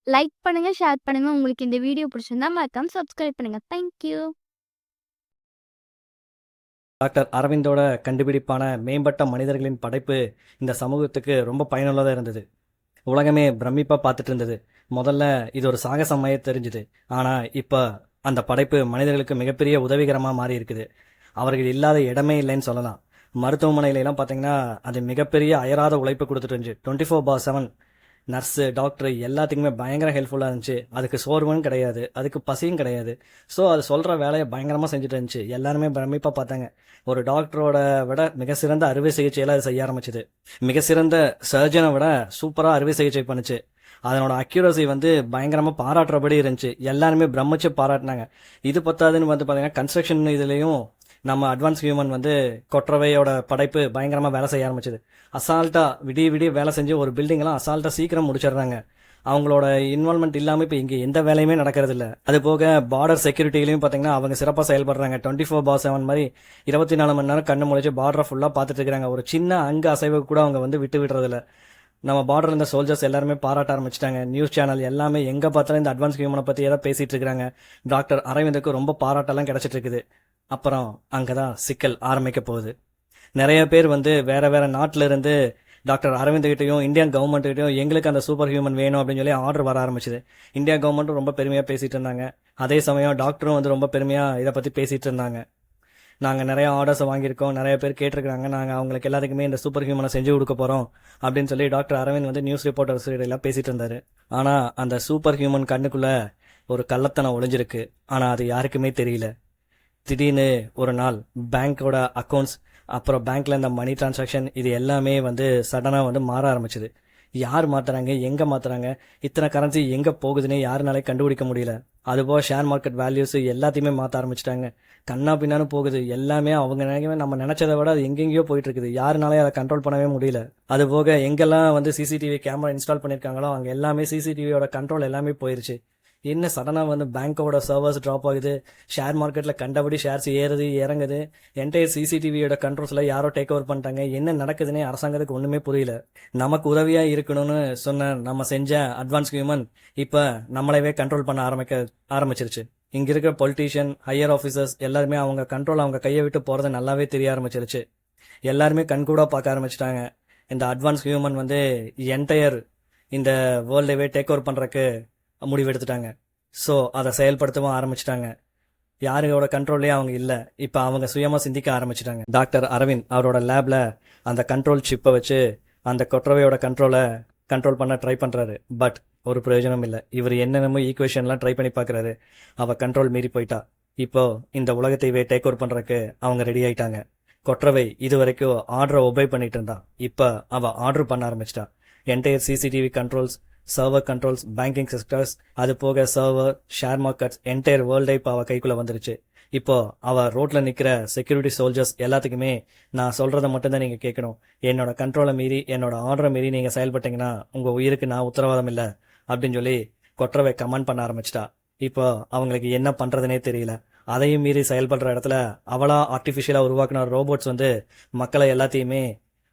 Like பண்ணுங்க, share பண்ணுங்க. உங்களுக்கு இந்த வீடியோ பிடிச்சிருந்தா மறக்காம சப்ஸ்கிரைப் பண்ணுங்க. Thank you. டாக்டர் அரவிந்தோட கண்டுபிடிப்பான மேம்பட்ட மனிதர்களின் படைப்பு இந்த சமூகத்துக்கு ரொம்ப பயனுள்ளதாக இருந்தது. உலகமே பிரமிப்பாக பார்த்துட்டு இருந்தது. முதல்ல இது ஒரு சாகசமாயே தெரிஞ்சுது. ஆனால் இப்போ அந்த படைப்பு மனிதர்களுக்கு மிகப்பெரிய உதவிகரமாக மாறி இருக்குது. அவர்கள் இல்லாத இடமே இல்லைன்னு சொல்லலாம். மருத்துவமனையிலலாம் பார்த்தீங்கன்னா அது மிகப்பெரிய அயராத உழைப்பு கொடுத்துட்டு இருந்துச்சு. 24/7 நர்ஸு டாக்டர் எல்லாத்துக்குமே பயங்கர ஹெல்ப்ஃபுல்லாக இருந்துச்சு. அதுக்கு சோர்வும் கிடையாது, அதுக்கு பசியும் கிடையாது. ஸோ அது சொல்கிற வேலையை பயங்கரமாக செஞ்சுட்டு இருந்துச்சு. எல்லாருமே பிரமிப்பாக பார்த்தாங்க. ஒரு டாக்டரோட விட மிக சிறந்த அறுவை சிகிச்சையெல்லாம் அது செய்ய ஆரம்பிச்சுது. மிக சிறந்த சர்ஜனை விட சூப்பராக அறுவை சிகிச்சை பண்ணுச்சு. அதனோட அக்யூரசி பயங்கரமாக பாராட்டுறபடி இருந்துச்சு. எல்லாருமே பிரமிச்சு பாராட்டினாங்க. இது பத்தாதுன்னு பார்த்தீங்கன்னா கன்ஸ்ட்ரக்ஷன் இதுலேயும் நம்ம அட்வான்ஸ் ஹியூமன் கொற்றவையோட படைப்பு பயங்கரமாக வேலை செய்ய ஆரம்பிச்சது. அசால்ட்டாக விடிய விடிய வேலை செஞ்சு ஒரு பில்டிங்கெல்லாம் அசால்ட்டாக சீக்கிரம் முடிச்சிடுறாங்க. அவங்களோட இன்வால்மெண்ட் இல்லாமல் இப்போ இங்கே எந்த வேலையுமே நடக்கிறது இல்லை. அது போக பார்டர் செக்யூரிட்டிலையும் பார்த்தீங்கன்னா அவங்க சிறப்பாக செயல்படுறாங்க. 24/7 மாதிரி 24 மணி நேரம் கண்ணு முழிச்சு பார்டரை ஃபுல்லாக பார்த்துட்டு இருக்கிறாங்க. ஒரு சின்ன அங்கு அசைவு கூட அவங்க விட்டு விடுறதில்ல. நம்ம பார்டரில் இருந்த சோல்ஜர்ஸ் எல்லாருமே பாராட்ட ஆரம்பிச்சிட்டாங்க. நியூஸ் சேனல் எல்லாமே எங்கே பார்த்தாலும் இந்த அட்வான்ஸ் ஹியூமனை பற்றி ஏதாவது பேசிகிட்டு இருக்கிறாங்க. டாக்டர் அரவிந்துக்கு ரொம்ப பாராட்டெல்லாம் கிடச்சிட்டு இருக்குது. அப்புறம் அங்கே தான் சிக்கல் ஆரம்பிக்க போகுது. நிறைய பேர் வேற வேற நாட்டில் இருந்து டாக்டர் அரவிந்த்கிட்டையும் இந்தியன் கவர்மெண்ட்கிட்டையும் எங்களுக்கு அந்த சூப்பர் ஹியூமன் வேணும் அப்படின்னு சொல்லி ஆர்டர் வர ஆரம்பிச்சுது. இந்தியா கவர்மெண்ட்டும் ரொம்ப பெருமையாக பேசிகிட்டு இருந்தாங்க. அதே சமயம் டாக்டரும் ரொம்ப பெருமையாக இதை பற்றி பேசிகிட்டு இருந்தாங்க. நாங்கள் நிறைய ஆர்டர்ஸை வாங்கியிருக்கோம், நிறைய பேர் கேட்டிருக்காங்க, நாங்கள் அவங்களுக்கு எல்லாத்துக்குமே இந்த சூப்பர் ஹியூமனை செஞ்சு கொடுக்க போகிறோம் அப்படின்னு சொல்லி டாக்டர் அரவிந்த் நியூஸ் ரிப்போர்ட்டர்ஸ் எல்லாம் பேசிகிட்டு இருந்தார். ஆனால் அந்த சூப்பர் ஹியூமன் கண்ணுக்குள்ளே ஒரு கள்ளத்தனம் ஒளிஞ்சிருக்கு. ஆனால் அது யாருக்குமே தெரியல. திடீர்னு ஒரு நாள் பேங்க்கோட அக்கௌண்ட்ஸ், அப்புறம் பேங்க்ல இந்த மணி டிரான்சாக்ஷன் இது எல்லாமே சடனாக மாற ஆரம்பிச்சுது. யார் மாத்துறாங்க, எங்கே மாத்துறாங்க, இத்தனை கரன்சி எங்கே போகுதுன்னு யாருனாலே கண்டுபிடிக்க முடியல. அதுபோல் ஷேர் மார்க்கெட் வேல்யூஸ் எல்லாத்தையுமே மாற்ற ஆரம்பிச்சிட்டாங்க. கண்ணா பின்னான்னு போகுது. எல்லாமே அவங்க நம்ம நினைச்சதை விட அது எங்கெங்கேயோ போயிட்டு இருக்குது. யாருனாலே அதை கண்ட்ரோல் பண்ணவே முடியல. அதுபோக எங்கெல்லாம் சிசிடிவி கேமரா இன்ஸ்டால் பண்ணியிருக்காங்களோ அங்கே எல்லாமே சிசிடிவியோட கண்ட்ரோல் எல்லாமே போயிருச்சு. என்ன சடனாக பேங்க்கோட சர்வர்ஸ் ட்ராப் ஆகுது, ஷேர் மார்க்கெட்டில் கண்டபடி ஷேர்ஸ் ஏறுது இறங்குது, என்டையர் சிசிடிவியோட கண்ட்ரோல்ஸில் யாரோ டேக் ஓவர் பண்ணிட்டாங்க. என்ன நடக்குதுன்னே அரசாங்கத்துக்கு ஒன்றுமே புரியல. நமக்கு உதவியாக இருக்கணும்னு சொன்ன நம்ம செஞ்ச அட்வான்ஸ் ஹியூமன் இப்போ நம்மளவே கண்ட்ரோல் பண்ண ஆரம்பிச்சிருச்சு. இங்கே இருக்கிற பொலிட்டீஷியன், ஹையர் ஆஃபீஸர்ஸ் எல்லாருமே அவங்க கண்ட்ரோல் அவங்க கையை விட்டு போகிறது நல்லாவே தெரிய ஆரம்பிச்சிருச்சு. எல்லாருமே கண்கூட பார்க்க ஆரம்பிச்சிட்டாங்க. இந்த அட்வான்ஸ் ஹியூமன் என்டையர் இந்த வேர்ல்டவே டேக் ஓவர் பண்ணுறக்கு முடிவு எடுத்துட்டாங்க. ஸோ அதை செயல்படுத்தவும் ஆரம்பிச்சிட்டாங்க. யாரோட கண்ட்ரோல்லே அவங்க இல்லை. இப்போ அவங்க சுயமாக சிந்திக்க ஆரம்பிச்சிட்டாங்க. டாக்டர் அரவிந்த் அவரோட லேபில் அந்த கண்ட்ரோல் சிப்பை வச்சு அந்த கொற்றவையோட கண்ட்ரோல் பண்ண ட்ரை பண்ணுறாரு. பட் ஒரு பிரயோஜனம் இல்லை. இவர் என்னென்னமோ ஈக்குவேஷன்லாம் ட்ரை பண்ணி பார்க்குறாரு. அவள் கண்ட்ரோல் மீறி போயிட்டா. இப்போ இந்த உலகத்தையே டேக் ஓவர் பண்ணுறக்கு அவங்க ரெடி ஆயிட்டாங்க. கொற்றவை இது வரைக்கும் ஆர்டரை ஒபே பண்ணிட்டு இருந்தா. இப்போ அவள் ஆர்டர் பண்ண ஆரம்பிச்சிட்டா. Entire CCTV controls, server controls, banking sectors, அது போக சர்வர், ஷேர் மார்க்கெட்ஸ், என்டையர் வேர்ல்டே இப்போ அவள் கைக்குள்ளே வந்துருச்சு. இப்போ அவள் ரோட்டில் நிற்கிற செக்யூரிட்டி சோல்ஜர்ஸ் எல்லாத்துக்குமே நான் சொல்கிறத மட்டும்தான் நீங்கள் கேட்கணும். என்னோட கண்ட்ரோலை மீறி, என்னோட ஆர்டரை மீறி நீங்கள் செயல்பட்டீங்கன்னா உங்கள் உயிருக்கு நான் உத்தரவாதம் இல்லை அப்படின்னு சொல்லி கொற்றவை கமெண்ட் பண்ண ஆரம்பிச்சிட்டா. இப்போ அவங்களுக்கு என்ன பண்ணுறதுனே தெரியல. அதையும் மீறி செயல்படுற இடத்துல அவளா ஆர்டிஃபிஷியலாக உருவாக்குன ரோபோட்ஸ் மக்களை எல்லாத்தையுமே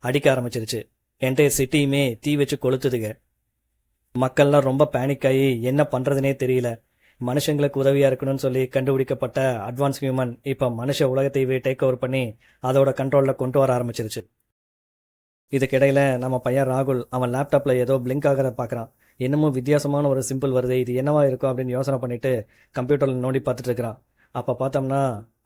அடிக்க ஆரம்பிச்சிருச்சு. என்டையர் சிட்டியுமே தீ வச்சு கொளுத்துதுங்க. மக்கள்லாம் ரொம்ப பேனிக் ஆகி என்ன பண்ணுறதுனே தெரியல. மனுஷங்களுக்கு உதவியாக இருக்கணும்னு சொல்லி கண்டுபிடிக்கப்பட்ட அட்வான்ஸ் ஹியூமன் இப்போ மனுஷ உலகத்தையே டேக் ஓவர் பண்ணி அதோட கண்ட்ரோலில் கொண்டு வர ஆரம்பிச்சிருச்சு. இதுக்கிடையில் நம்ம பையன் ராகுல் அவன் லேப்டாப்பில் ஏதோ பிளிங்க் ஆகிறத பார்க்குறான். என்னமோ வித்தியாசமான ஒரு சிம்பிள் வருது, இது என்னவா இருக்கும் அப்படின்னு யோசனை பண்ணிட்டு கம்ப்யூட்டரில் நோண்டி பார்த்துட்டு இருக்கிறான். அப்போ பார்த்தோம்னா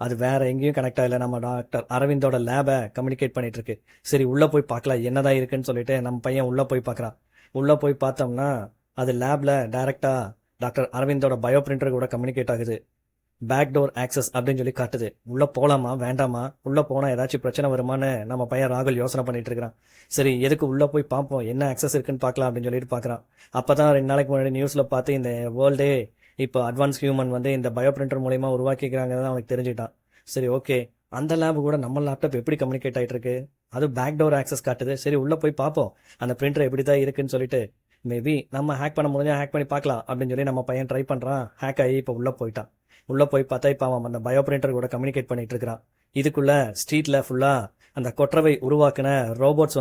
அது வேற எங்கேயும் கனெக்ட் ஆகலை. நம்ம டாக்டர் அரவிந்தோட லேபை கம்யூனிகேட் பண்ணிட்டு இருக்கு. சரி உள்ளே போய் பார்க்கலாம் என்னதான் இருக்குன்னு சொல்லிட்டு நம்ம பையன் உள்ளே போய் பார்க்குறான். உள்ளே போய் பார்த்தோம்னா அது லேபில் டைரெக்டாக டாக்டர் அரவிந்தோட பயோ பிரிண்டர் கூட கம்யூனிகேட் ஆகுது. பேக் டோர் ஆக்சஸ் அப்படின்னு சொல்லி காட்டுது. உள்ளே போகலாமா வேண்டாமா, உள்ளே போனால் ஏதாச்சும் பிரச்சனை வருமானு நம்ம பையன் ராகுல் யோசனை பண்ணிட்டு இருக்கிறான். சரி எதுக்கு உள்ளே போய் பார்ப்போம், என்ன ஆக்சஸ் இருக்குன்னு பார்க்கலாம் அப்படின்னு சொல்லிட்டு பார்க்குறான். அப்போ தான் 2 நாளைக்கு முன்னாடி நியூஸில் பார்த்து இந்த வேர்ல்டே இப்போ அட்வான்ஸ் ஹியூமன் இந்த பயோ பிரிண்டர் மூலயமா உருவாக்கிக்கிறாங்கன்னு அவனுக்கு தெரிஞ்சுட்டான். சரி ஓகே, அந்த லேப் கூட நம்ம லேப்டாப் எப்படி கம்யூனிகேட் ஆகிட்டு இருக்கு, அது பேக் டோர் ஆக்சஸ் காட்டுது. சரி உள்ளே போய் பார்ப்போம் அந்த பிரிண்டர் எப்படி தான் இருக்குன்னு சொல்லிட்டு மேபி நம்ம ஹேக் பண்ண முடிஞ்சா ஹேக் பண்ணி பார்க்கலாம் அப்படின்னு சொல்லி நம்ம பையன் ட்ரை பண்ணுறான். ஹேக் ஆகி இப்போ உள்ளே போயிட்டான். உள்ளே போய் பார்த்தா இப்போ அவன் அந்த பயோ பிரிண்டர் கூட கம்யூனிகேட் பண்ணிட்டு இருக்கிறான். இதுக்குள்ள ஸ்ட்ரீட்டில் ஃபுல்லாக அந்த கொற்றவை உருவாக்குன ரோபோட்ஸ்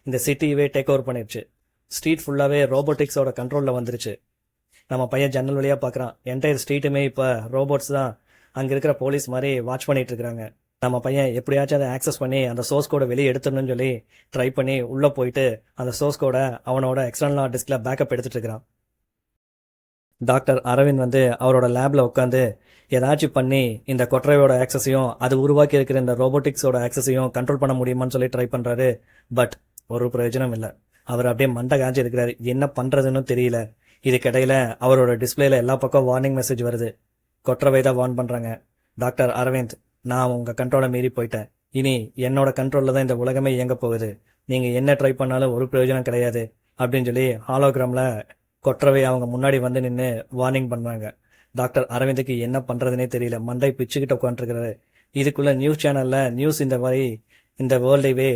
இந்த சிட்டியவே டேக் ஓவர் பண்ணிடுச்சு. ஸ்ட்ரீட் ஃபுல்லாகவே ரோபோட்டிக்ஸோட கண்ட்ரோலில் வந்துருச்சு. நம்ம பையன் ஜன்னல் வழியாக பார்க்குறான். என்டையர் ஸ்ட்ரீட்டுமே இப்போ ரோபோட்ஸ் தான் அங்கே இருக்கிற போலீஸ் மாதிரி வாட்ச் பண்ணிட்டு இருக்கிறாங்க. நம்ம பையன் எப்படியாச்சும் அதை ஆக்சஸ் பண்ணி அந்த சோர்ஸ் கோடை வெளியே எடுத்துடணும்னு சொல்லி ட்ரை பண்ணி உள்ளே போயிட்டு அந்த சோர்ஸ் கோடை அவனோட எக்ஸ்டர்னல் ஹார்ட் டிஸ்கில் பேக்கப் எடுத்துட்டு இருக்கிறான். டாக்டர் அரவிந்த் வந்து அவரோட லேபில் உட்காந்து ஏதாச்சும் பண்ணி இந்த கொற்றவையோட ஆக்சஸையும் அது உருவாக்கி இருக்கிற இந்த ரோபோட்டிக்ஸோட ஆக்சஸையும் கண்ட்ரோல் பண்ண முடியுமான்னு சொல்லி ட்ரை பண்ணுறாரு. பட் ஒரு பிரயோஜனம் இல்லை. அவர் அப்படியே மண்டை காஞ்சி இருக்கிறாரு. என்ன பண்ணுறதுன்னு தெரியல. இதுக்கிடையில் அவரோட டிஸ்பிளேல எல்லா பக்கம் வார்னிங் மெசேஜ் வருது. கொற்றவை தான் வார்ன் பண்ணுறாங்க. டாக்டர் அரவிந்த், நான் உங்கள் கண்ட்ரோலை மீறி போயிட்டேன். இனி என்னோட கண்ட்ரோலில் தான் இந்த உலகமே இயங்க போகுது. நீங்கள் என்ன ட்ரை பண்ணாலும் ஒரு பிரயோஜனம் கிடையாது அப்படின்னு சொல்லி ஹாலோகிராமில் கொற்றவை அவங்க முன்னாடி வந்து நின்று வார்னிங் பண்ணுறாங்க. டாக்டர் அரவிந்துக்கு என்ன பண்ணுறதுனே தெரியல. மண்டை பிச்சுக்கிட்ட உட்காந்துருக்கிறாரு. இதுக்குள்ளே நியூஸ் சேனலில் நியூஸ் இந்த மாதிரி இந்த வேர்ல்டைவே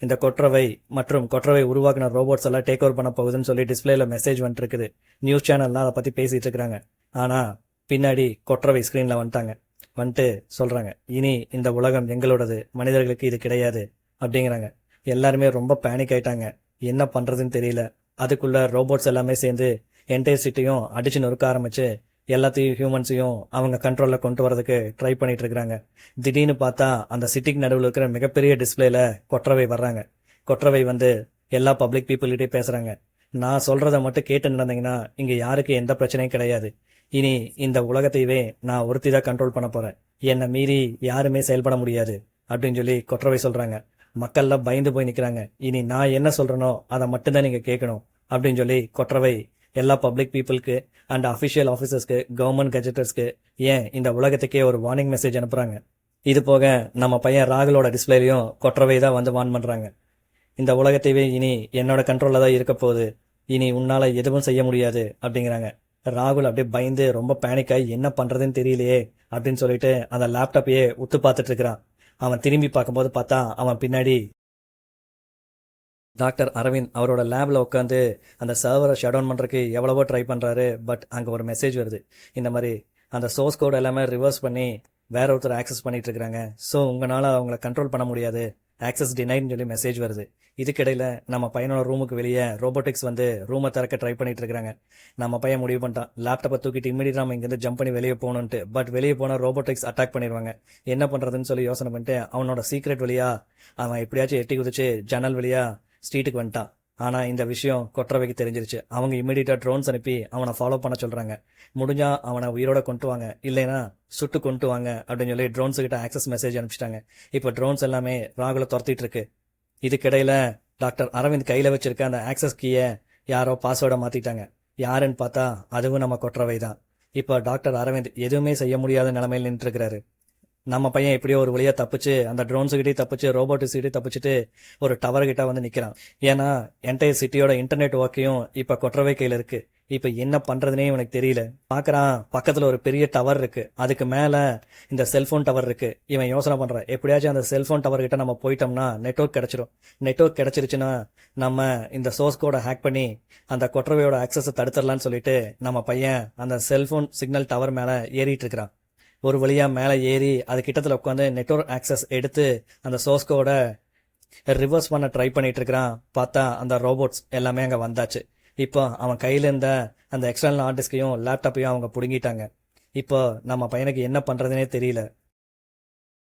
இந்த கொற்றவை மற்றும் கொற்றவை உருவாக்கின ரோபோட்ஸ் எல்லாம் டேக் ஓவர் பண்ண போகுதுன்னு சொல்லி டிஸ்பிளேல மெசேஜ் வந்துருக்குது. நியூஸ் சேனல்லாம் அதை பற்றி பேசிகிட்டு இருக்கிறாங்க. ஆனால் பின்னாடி கொற்றவை ஸ்க்ரீனில் வந்துட்டு சொல்கிறாங்க, இனி இந்த உலகம் எங்களோடது, மனிதர்களுக்கு இது கிடையாது அப்படிங்கிறாங்க. எல்லாருமே ரொம்ப பேனிக் ஆயிட்டாங்க. என்ன பண்ணுறதுன்னு தெரியல. அதுக்குள்ளே ரோபோட்ஸ் எல்லாமே சேர்ந்து என்டையர் சிட்டியும் அடிச்சு நொறுக்க ஆரம்பிச்சு எல்லாத்தையும் ஹியூமன்ஸையும் அவங்க கண்ட்ரோலில் கொண்டு வரதுக்கு ட்ரை பண்ணிட்டு இருக்கிறாங்க. திடீர்னு பார்த்தா அந்த சிட்டிக்கு நடுவில் இருக்கிற மிகப்பெரிய டிஸ்பிளேல கொற்றவை வர்றாங்க. கொற்றவை வந்து எல்லா பப்ளிக் பீப்புள்கிட்டையும் பேசுகிறாங்க. நான் சொல்கிறத மட்டும் கேட்டு நடந்தீங்கன்னா இங்கே யாருக்கு எந்த பிரச்சனையும் கிடையாது. இனி இந்த உலகத்தையவே நான் ஒருத்தி தான் கண்ட்ரோல் பண்ண போகிறேன். என்னை மீறி யாருமே செயல்பட முடியாது அப்படின்னு சொல்லி கொற்றவை சொல்கிறாங்க. மக்கள்லாம் பயந்து போய் நிற்கிறாங்க. இனி நான் என்ன சொல்கிறேனோ அதை மட்டும்தான் நீங்கள் கேட்கணும் அப்படின்னு சொல்லி கொற்றவை எல்லா பப்ளிக் பீப்புளுக்கு அண்ட் அஃபிஷியல் ஆஃபீஸர்ஸ்க்கு, கவர்மெண்ட் கெஜெட்டர்ஸ்க்கு, ஏன் இந்த உலகத்துக்கே ஒரு வார்னிங் மெசேஜ் அனுப்புகிறாங்க. இது போக நம்ம பையன் ராகுலோட டிஸ்பிளேலையும் கொற்றவை தான் வந்து வார்ன் பண்ணுறாங்க. இந்த உலகத்தையே இனி என்னோட கண்ட்ரோலில் தான் இருக்க போகுது. இனி உன்னால் எதுவும் செய்ய முடியாது அப்படிங்கிறாங்க. ராகுல் அப்படியே பயந்து ரொம்ப பேனிக்காகி என்ன பண்ணுறதுன்னு தெரியலையே அப்படின்னு சொல்லிட்டு அந்த லேப்டாப்பையே உத்து பார்த்துட்டு இருக்கிறான். அவன் திரும்பி பார்க்கும்போது பார்த்தா அவன் பின்னாடி டாக்டர் அரவிந்த் அவரோட லேபில் உட்காந்து அந்த சர்வரை ஷட் டவுன் பண்ணுறதுக்கு எவ்வளவோ ட்ரை பண்ணுறாரு. பட் அங்கே ஒரு மெசேஜ் வருது. இந்த மாதிரி அந்த சோர்ஸ் கோட் எல்லாமே ரிவர்ஸ் பண்ணி வேற ஒருத்தர் ஆக்சஸ் பண்ணிட்டு இருக்கிறாங்க. ஸோ உங்களால் அவங்கள கண்ட்ரோல் பண்ண முடியாது, ஆக்சஸ் டினைன்னு சொல்லி மெசேஜ் வருது. இதுக்கிடையில் நம்ம பையனோட ரூமுக்கு வெளியே ரோபோட்டிக்ஸ் வந்து ரூமை திறக்க ட்ரை பண்ணிட்டு இருக்கிறாங்க. நம்ம பையன் முடிவு பண்ணிட்டான், லேப்டாப்பை தூக்கிட்டு இமீடியட் நம்ம இங்கேருந்து ஜம்ப் பண்ணி வெளியே போகணுன்ட்டு. பட் வெளியே போனால் ரோபோட்டிக்ஸ் அட்டாக் பண்ணிடுவாங்க. என்ன பண்ணுறதுன்னு சொல்லி யோசனை பண்ணிட்டு அவனோட சீக்ரெட் வழியா அவன் எப்படியாச்சும் எட்டி குதிச்சு ஜன்னல் வழியா ஸ்ட்ரீட்டுக்கு வந்துட்டான். ஆனால் இந்த விஷயம் கொற்றவைக்கு தெரிஞ்சிருச்சு. அவங்க இமீடியட்டாக ட்ரோன்ஸ் அனுப்பி அவனை ஃபாலோ பண்ண சொல்கிறாங்க. முடிஞ்சா அவனை உயிரோட கொண்டு வாங்க, இல்லைன்னா சுட்டு கொண்டு வாங்க அப்படின்னு சொல்லி ட்ரோன்ஸுக்கிட்ட ஆக்சஸ் மெசேஜ் அனுப்பிச்சிட்டாங்க. இப்போ ட்ரோன்ஸ் எல்லாமே ராகுலை துரத்திட்டு இருக்கு. இதுக்கிடையில் டாக்டர் அரவிந்த் கையில் வச்சிருக்க அந்த ஆக்சஸ் கீயை யாரோ பாஸ்வேர்டை மாற்றிட்டாங்க. யாருன்னு பார்த்தா அதுவும் நம்ம கொற்றவை தான். இப்போ டாக்டர் அரவிந்த் எதுவுமே செய்ய முடியாத நிலைமையில் நின்று இருக்கிறாரு. நம்ம பையன் எப்படியோ ஒரு வழியாக தப்பிச்சு அந்த ட்ரோன்ஸுக்கிட்டே தப்பிச்சு ரோபோட்டிக்ஸ்கிட்டே தப்பிச்சுட்டு ஒரு டவர்கிட்ட வந்து நிற்கிறான். ஏன்னா என்டையர் சிட்டியோட இன்டர்நெட் ஒர்க்கையும் இப்போ கொற்றவை கையில் இருக்கு. இப்போ என்ன பண்ணுறதுனே இவனுக்கு தெரியல. பார்க்குறான், பக்கத்தில் ஒரு பெரிய டவர் இருக்கு, அதுக்கு மேலே இந்த செல்ஃபோன் டவர் இருக்கு. இவன் யோசனை பண்ணுறான், எப்படியாச்சும் அந்த செல்ஃபோன் டவர் கிட்ட நம்ம போயிட்டோம்னா நெட்வொர்க் கிடைச்சிரும். நெட்வொர்க் கிடைச்சிருச்சுன்னா நம்ம இந்த சோர்ஸ் கோடை ஹேக் பண்ணி அந்த கொற்றவையோட ஆக்சஸை தடுத்துடலான்னு சொல்லிட்டு நம்ம பையன் அந்த செல்ஃபோன் சிக்னல் டவர் மேலே ஏறிட்டு இருக்கிறான். ஒரு வழியாக மேலே ஏறி அது கிட்டத்தில் உட்காந்து நெட்வொர்க் ஆக்சஸ் எடுத்து அந்த சோர்ஸ் கோடை ரிவர்ஸ் பண்ண ட்ரை பண்ணிட்டு இருக்கிறான். பார்த்தா அந்த ரோபோட்ஸ் எல்லாமே அங்கே வந்தாச்சு. இப்போ அவன் கையில் இருந்த அந்த எக்ஸ்டர்னல் ஹார்ட் டிஸ்கையும் லேப்டாப்பையும் அவங்க பிடுங்கிட்டாங்க. இப்போ நம்ம பையனுக்கு என்ன பண்ணுறதுனே தெரியல.